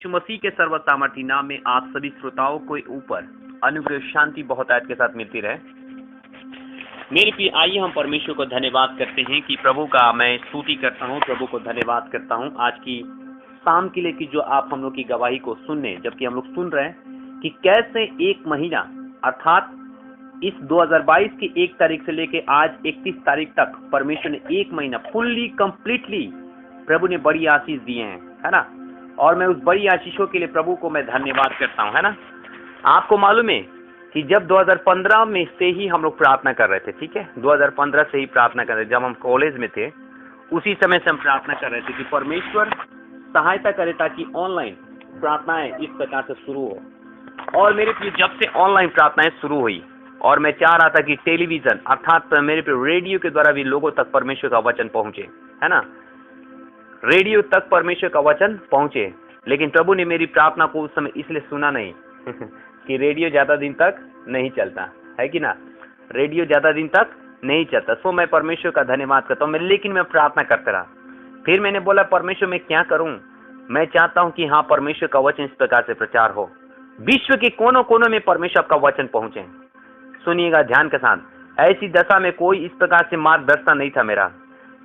यीशु मसीह के सर्वसामर्थी नाम में आप सभी श्रोताओं को ऊपर अनुग्रह शांति बहुत आयत के साथ मिलती रहे। मेरे प्रिय, आइए हम परमेश्वर को धन्यवाद करते हैं कि प्रभु का मैं स्तुति करता हूं, प्रभु को धन्यवाद करता हूं आज की शाम के लिए कि जो आप हम लोग की गवाही को सुनने, जबकि हम लोग सुन रहे हैं कि कैसे एक महीना अर्थात इस 2022 की 1 तारीख से लेके आज 31 तारीख तक परमेश्वर ने एक महीना फुल्ली कंप्लीटली प्रभु ने बड़ी आशीष दिए हैं, है ना। और मैं उस बड़ी आशीषों के लिए प्रभु को मैं धन्यवाद करता हूं, है ना। आपको मालूम है कि जब 2015 में से ही हम लोग प्रार्थना कर रहे थे, ठीक है, 2015 से ही प्रार्थना कर रहे थे, जब हम कॉलेज में थे उसी समय से हम प्रार्थना कर रहे थे कि परमेश्वर सहायता करे ताकि ऑनलाइन प्रार्थनाएं इस प्रकार से शुरू हो। और मेरे प्रिय, जब से ऑनलाइन प्रार्थनाएं शुरू हुई और मैं चाह रहा था कि टेलीविजन अर्थात मेरे प्रिय रेडियो के द्वारा भी लोगों तक परमेश्वर का वचन पहुंचे, है ना, रेडियो तक परमेश्वर का वचन पहुंचे। लेकिन प्रभु ने मेरी प्रार्थना को उस समय इसलिए सुना नहीं कि रेडियो ज्यादा दिन तक नहीं चलता है कि ना, रेडियो ज्यादा दिन तक नहीं चलता। सो मैं परमेश्वर का धन्यवाद करता हूँ, लेकिन मैं प्रार्थना करता रहा। फिर मैंने बोला परमेश्वर मैं क्या करूं, मैं चाहता हूं कि हाँ परमेश्वर का वचन इस प्रकार से प्रचार हो, विश्व के कोनों कोनों में परमेश्वर का वचन पहुंचे। सुनिएगा ध्यान के साथ, ऐसी दशा में कोई इस प्रकार से मार्गदर्शन नहीं था,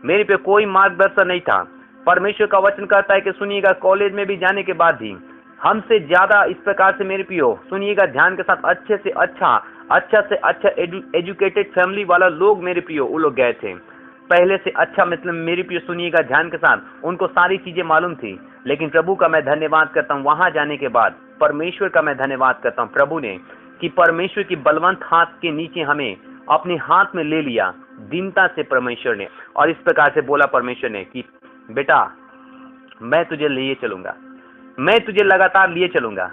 मेरे पे कोई मार्गदर्शन नहीं था। परमेश्वर का वचन कहता है कि सुनिएगा, कॉलेज में भी जाने के बाद भी हमसे ज्यादा इस प्रकार से मेरे पियो, सुनिएगा ध्यान के साथ, अच्छे से अच्छा एजुकेटेड फैमिली वाला लोग मेरे पियो वो लोग गए थे। पहले से अच्छा मतलब मेरे पियो, सुनिएगा ध्यान के साथ, उनको सारी चीजें मालूम थी। लेकिन प्रभु का मैं धन्यवाद करता हूँ, वहां जाने के बाद परमेश्वर का मैं धन्यवाद करता हूँ प्रभु ने कि परमेश्वर की बलवंत हाथ के नीचे हमें अपने हाथ में ले लिया दीनता से परमेश्वर ने, और इस प्रकार से बोला परमेश्वर ने कि बेटा मैं तुझे लिए चलूंगा, मैं तुझे लगातार लिए चलूंगा।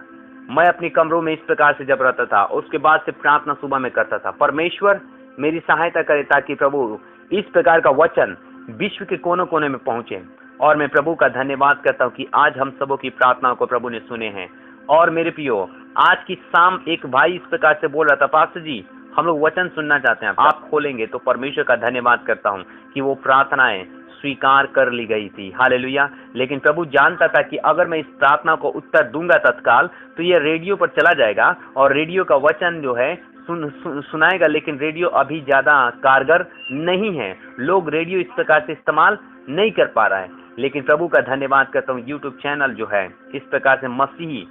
मैं अपने कमरों में इस प्रकार से जब रहता था, उसके बाद से प्रार्थना सुबह में करता था, परमेश्वर मेरी सहायता करे ताकि प्रभु इस प्रकार का वचन विश्व के कोनों कोने में पहुंचे। और मैं प्रभु का धन्यवाद करता हूं कि आज हम सबों की प्रार्थनाओं को प्रभु ने सुने हैं। और मेरे प्रियो, आज की शाम एक भाई इस प्रकार से बोल रहा था, पास्टर जी हम लोग वचन सुनना चाहते हैं, आप खोलेंगे? तो परमेश्वर का धन्यवाद करता हूं कि वो प्रार्थनाएं स्वीकार कर ली गई थी, हालेलुया। लेकिन प्रभु जानता था कि अगर मैं इस प्रार्थना को उत्तर दूंगा तत्काल तो ये रेडियो पर चला जाएगा और रेडियो का वचन जो है सुनाएगा, लेकिन रेडियो अभी ज्यादा कारगर नहीं है, लोग रेडियो इस प्रकार से इस्तेमाल नहीं कर पा रहा है। लेकिन प्रभु का धन्यवाद करता हूँ, यूट्यूब चैनल जो है इस प्रकार से मसीही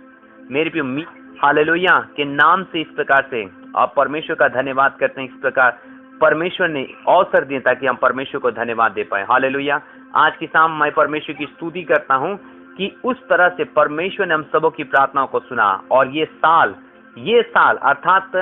मेरे प्रिय हालेलुया के नाम से इस प्रकार से आप परमेश्वर का धन्यवाद करते हैं। इस प्रकार परमेश्वर ने अवसर दिया ताकि हम परमेश्वर को धन्यवाद दे पाए, हालेलुया। आज की शाम मैं परमेश्वर की स्तुति करता हूं कि उस तरह से परमेश्वर ने हम सबों की प्रार्थनाओं को सुना। और ये साल अर्थात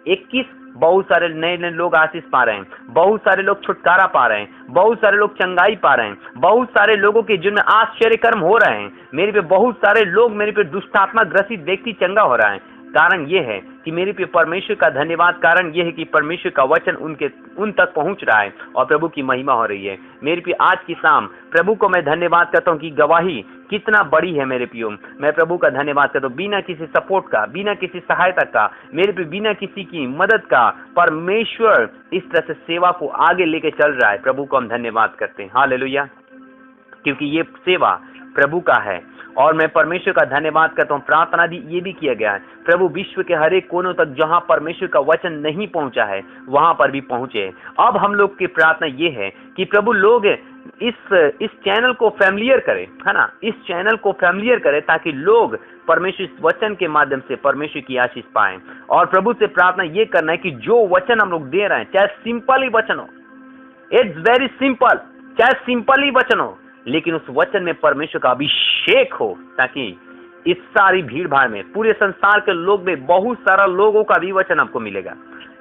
21 बहुत सारे नए नए लोग आशीष पा रहे हैं, बहुत सारे लोग छुटकारा पा रहे हैं, बहुत सारे लोग चंगाई पा रहे हैं, बहुत सारे लोगों के जिनमें आश्चर्य कर्म हो रहे हैं। मेरे पे बहुत सारे लोग, मेरे पे दुष्टात्मा ग्रसित व्यक्ति चंगा हो रहा है। कारण ये है कि मेरे पे परमेश्वर का धन्यवाद, कारण ये है कि परमेश्वर का वचन उन तक पहुंच रहा है और प्रभु की महिमा हो रही है। मेरे पे आज की शाम प्रभु को मैं धन्यवाद करता हूं कि गवाही कितना बड़ी है मेरे पियो। मैं प्रभु का धन्यवाद करता हूं, बिना किसी सपोर्ट का, बिना किसी सहायता का, मेरे पे बिना किसी की मदद का परमेश्वर इस तरह से सेवा को आगे लेके चल रहा है। प्रभु को हम धन्यवाद करते हैं, हालेलुया, क्योंकि ये सेवा प्रभु का है। और मैं परमेश्वर का धन्यवाद करता हूँ, प्रार्थना भी ये भी किया गया है प्रभु विश्व के हर एक कोनों तक जहां परमेश्वर का वचन नहीं पहुंचा है वहां पर भी पहुंचे। अब हम लोग की प्रार्थना ये है कि प्रभु लोग इस चैनल को फैमिलियर करें, है ना, इस चैनल को फैमिलियर करें ताकि लोग परमेश्वर इस वचन के माध्यम से परमेश्वर की आशीष पाएं। और प्रभु से प्रार्थना ये करना है कि जो वचन हम लोग दे रहे हैं, चाहे सिंपल ही वचन हो, इट्स वेरी सिंपल, चाहे सिंपल ही वचन हो, लेकिन उस वचन में परमेश्वर का अभिषेक हो ताकि इस सारी भीड़ भाड़ में, पूरे संसार के लोग में बहुत सारा लोगों का भी वचन आपको मिलेगा।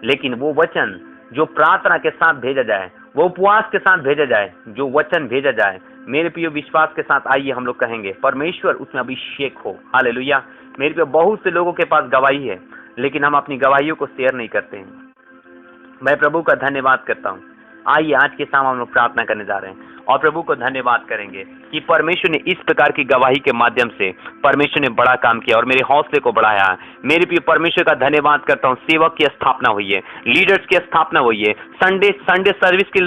लेकिन वो वचन जो प्रार्थना के साथ भेजा जाए, वो उपवास के साथ भेजा जाए, जो वचन भेजा जाए, मेरे प्रिय विश्वास के साथ आइए हम लोग कहेंगे परमेश्वर उसमें अभिषेक हो, हालेलुया। मेरे प्रिय बहुत से लोगों के पास गवाही है लेकिन हम अपनी गवाहियों को शेयर नहीं करते हैं। मैं प्रभु का धन्यवाद करता हूँ। आइए आज के शाम हम लोग प्रार्थना करने जा रहे हैं और प्रभु को धन्यवाद करेंगे कि परमेश्वर ने इस प्रकार की गवाही के माध्यम से परमेश्वर ने बड़ा काम किया और मेरे हौसले को बढ़ाया। मेरे प्रिय परमेश्वर का धन्यवाद करता हूँ, सेवक की स्थापना हुई है, लीडर्स की स्थापना हुई है, संडे सर्विस के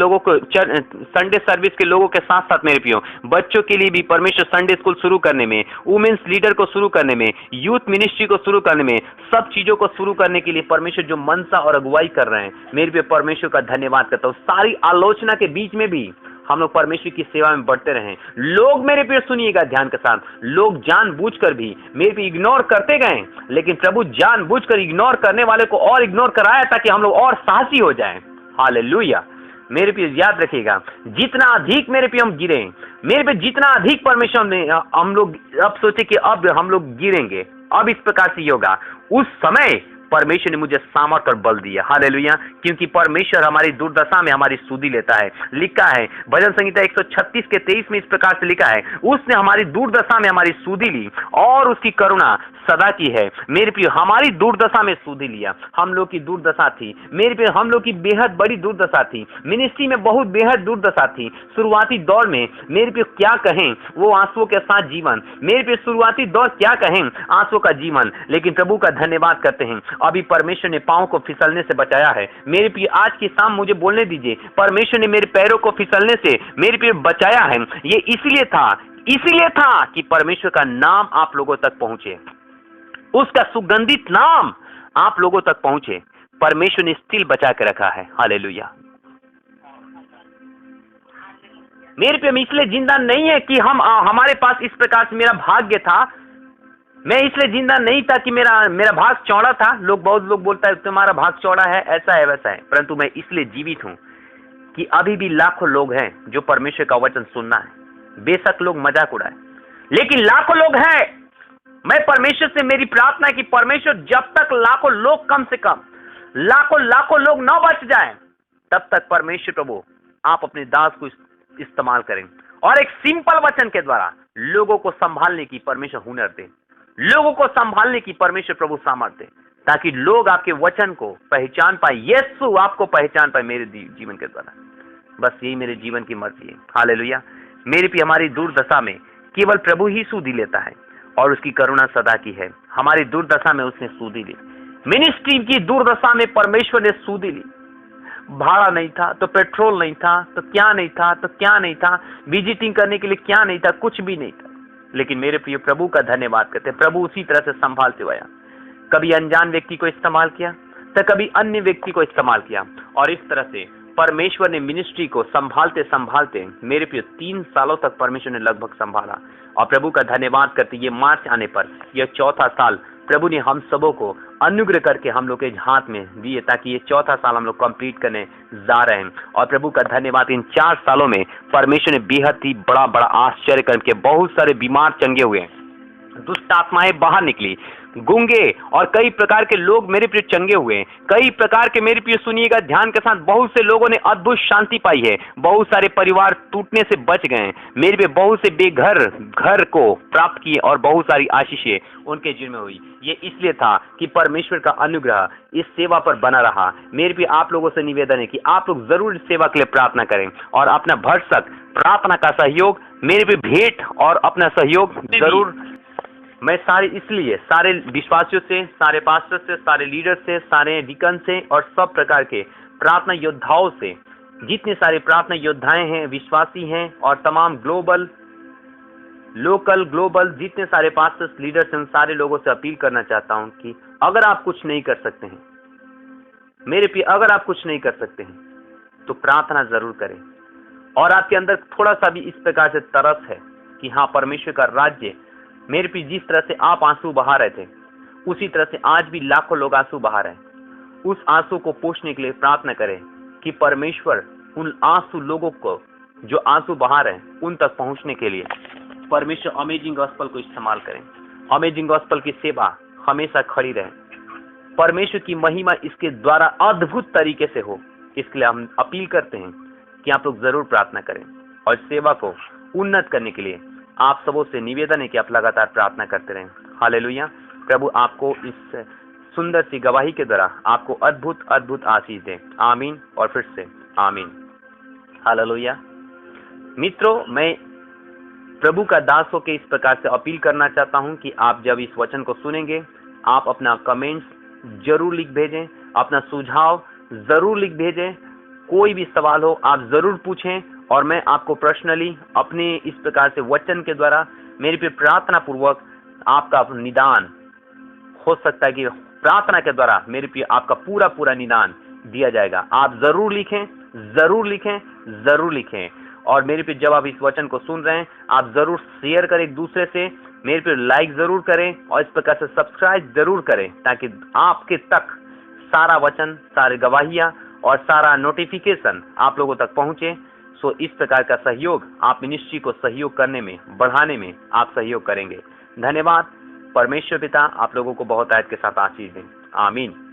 लोगों के साथ साथ मेरे प्रियो बच्चों के लिए भी परमेश्वर संडे स्कूल शुरू करने में, वुमेन्स लीडर को शुरू करने में, यूथ मिनिस्ट्री को शुरू करने में, सब चीजों को शुरू करने के लिए परमेश्वर जो मनसा और अगुवाई कर रहे हैं, मेरे प्रिय परमेश्वर का धन्यवाद करता हूँ। सारी आलोचना के बीच में भी हम लोग परमेश्वर की सेवा में बढ़ते रहें। लोग मेरे प्रिय सुनिएगा ध्यान के साथ, लोग जानबूझकर भी मेरे पे इग्नोर करते गए, लेकिन प्रभु जानबूझकर इग्नोर करने वाले को और इग्नोर कराया ताकि हम लोग और साहसी हो जाएं। हालेलुया। मेरे पे याद रखिएगा, जितना अधिक मेरे पे हम गिरे, मेरे पे जितना अधिक परमेश्वर ने हम लोग अब सोचे कि अब हम लोग गिरेंगे, अब इस प्रकार से होगा, उस समय परमेश्वर ने मुझे सामर्थ और बल दिया। हालेलुया। क्योंकि परमेश्वर हमारी दुर्दशा में हमारी सुधि लेता है। लिखा है भजन संहिता 136 के 23 में इस प्रकार से लिखा है, उसने हमारी दुर्दशा में हमारी सुधि ली और उसकी करुणा सदा की है। मेरे प्रिय हमारी दुर्दशा में सुधि लिया। हम लोग की दुर्दशा थी मेरे प्रिय, हम लोग की बेहद बड़ी दुर्दशा थी, मिनिस्ट्री में बहुत बेहद दुर्दशा थी। शुरुआती दौर में मेरे प्रिय क्या कहें वो आंसुओं के साथ जीवन, मेरे प्रिय शुरुआती दौर क्या कहें आंसुओं का जीवन, लेकिन प्रभु का धन्यवाद करते हैं अभी परमेश्वर ने पांव को फिसलने से बचाया है। मेरे प्रिय आज की शाम मुझे बोलने दीजिए, परमेश्वर ने मेरे पैरों को फिसलने से मेरे प्रिय बचाया है। ये इसलिए था कि परमेश्वर का नाम आप लोगों तक पहुंचे, उसका सुगंधित नाम आप लोगों तक पहुंचे। परमेश्वर ने स्टिल बचा के रखा है। हालेलुया। मेरे पे इसलिए जिंदा नहीं है कि हमारे पास इस प्रकार से मेरा भाग्य था, मैं इसलिए जिंदा नहीं था कि मेरा भाग चौड़ा था। बहुत लोग बोलता है तुम्हारा भाग चौड़ा है, ऐसा है वैसा है, परंतु मैं इसलिए जीवित हूं कि अभी भी लाखों लोग हैं जो परमेश्वर का वचन सुनना है। बेशक लोग मजाक उड़ाए, लेकिन लाखों लोग हैं। मैं परमेश्वर से मेरी प्रार्थना है कि परमेश्वर जब तक लाखों लोग कम से कम लाखों लोग न बच जाएं, तब तक परमेश्वर प्रभु आप अपने दास को इस्तेमाल करें और एक सिंपल वचन के द्वारा लोगों को संभालने की परमेश्वर हुनर दे, लोगों को संभालने की परमेश्वर प्रभु सामर्थ्य दे, ताकि लोग आपके वचन को पहचान पाए, यीशु आपको पहचान पाए मेरे जीवन के द्वारा। बस यही मेरे जीवन की मर्जी है। हालेलुया। मेरे भी हमारी दुर्दशा में केवल प्रभु ही सुधि लेता है और उसकी करुणा सदा की है। हमारी दुर्दशा में उसने सुधि ली। मिनिस्ट्री की दुर्दशा में परमेश्वर ने सुधि ली। भाड़ा नहीं था तो पेट्रोल नहीं था तो क्या नहीं था, विजिटिंग करने के लिए क्या नहीं था, कुछ भी नहीं था, लेकिन मेरे प्रिय प्रभु का धन्यवाद करते। प्रभु उसी तरह से संभालते हुए आया। कभी अनजान व्यक्ति को इस्तेमाल किया तो कभी अन्य व्यक्ति को इस्तेमाल किया, और इस तरह से परमेश्वर ने मिनिस्ट्री को संभालते मेरे प्रिय 3 सालों तक परमेश्वर ने लगभग संभाला। और प्रभु का धन्यवाद करते ये मार्च आने पर यह 4था साल प्रभु ने हम सबों को अनुग्रह करके हम लोग के हाथ में दिए, ताकि ये 4था साल हम लोग कंप्लीट करने जा रहे हैं। और प्रभु का धन्यवाद, इन 4 सालों में परमेश्वर ने बेहद ही बड़ा आश्चर्य करके बहुत सारे बीमार चंगे हुए, दुष्ट आत्माएं बाहर निकली, गूंगे और कई प्रकार के लोग मेरे प्रिय चंगे हुए। कई प्रकार के मेरे प्रिय सुनिएगा ध्यान के साथ, बहुत से लोगों ने अद्भुत शांति पाई है। बहुत सारे परिवार टूटने से बच गए। मेरे पे बहुत से बेघर घर को प्राप्त किए और बहुत सारी आशीषें उनके जीवन में हुई। ये इसलिए था कि परमेश्वर का अनुग्रह इस सेवा पर बना रहा। मेरे भी आप लोगों से निवेदन है कि आप लोग जरूर इस सेवा के लिए प्रार्थना करें और अपना भरसक प्रार्थना का सहयोग मेरे पे भेंट और अपना सहयोग जरूर। मैं सारे विश्वासियों से, सारे पास्टर से, सारे लीडर से, सारे डिकन से और सब प्रकार के प्रार्थना योद्धाओं से, जितने सारे प्रार्थना योद्धाएं हैं, विश्वासी हैं और तमाम ग्लोबल, लोकल, ग्लोबल जितने सारे पास्टर्स, लीडर्स हैं, सारे लोगों से अपील करना चाहता हूं कि अगर आप कुछ नहीं कर सकते हैं मेरे प्रिय, अगर आप कुछ नहीं कर सकते हैं तो प्रार्थना जरूर करें। और आपके अंदर थोड़ा सा भी इस प्रकार से तरस है कि हाँ परमेश्वर का राज्य, मेरे पे जिस तरह से आप आंसू बहा रहे थे उसी तरह से आज भी लाखों लोग आंसू बहा रहे हैं। उस आंसू को पोंछने के लिए प्रार्थना करें कि परमेश्वर उन आंसू लोगों को जो आंसू बहा रहे हैं उन तक पहुंचने के लिए परमेश्वर अमेजिंग गॉस्पेल को इस्तेमाल करें। अमेजिंग गॉस्पेल की सेवा हमेशा खड़ी रहे। परमेश्वर की महिमा इसके द्वारा अद्भुत तरीके से हो, इसके लिए हम अपील करते हैं कि आप लोग जरूर प्रार्थना करें। और सेवा को उन्नत करने के लिए आप सबों से निवेदन है कि आप लगातार प्रार्थना करते रहें। हालेलुया। प्रभु आपको इस सुंदर सी गवाही के द्वारा आपको अद्भुत आशीष दे। आमीन और फिर से आमीन। हालेलुया। मित्रों, मैं प्रभु का दास होकर इस प्रकार से अपील करना चाहता हूं कि आप जब इस वचन को सुनेंगे, आप अपना कमेंट्स जरूर लिख भेजें, अपना सुझाव जरूर लिख भेजें, कोई भी सवाल हो आप जरूर पूछें और मैं आपको पर्सनली अपने इस प्रकार से वचन के द्वारा मेरे पे प्रार्थना पूर्वक आपका निदान हो सकता है कि प्रार्थना के द्वारा मेरे पे आपका पूरा पूरा निदान दिया जाएगा। आप जरूर लिखें, जरूर लिखें, जरूर लिखें। और मेरे पे जब आप इस वचन को सुन रहे हैं, आप जरूर शेयर करें एक दूसरे से, मेरे पे लाइक जरूर करें और इस प्रकार से सब्सक्राइब जरूर करें ताकि आपके तक सारा वचन, सारे गवाहियां और सारा नोटिफिकेशन आप लोगों तक पहुंचे। सो इस प्रकार का सहयोग आप मिनिस्ट्री को सहयोग करने में, बढ़ाने में आप सहयोग करेंगे। धन्यवाद। परमेश्वर पिता आप लोगों को बहुत आयत के साथ आशीष दें। आमीन।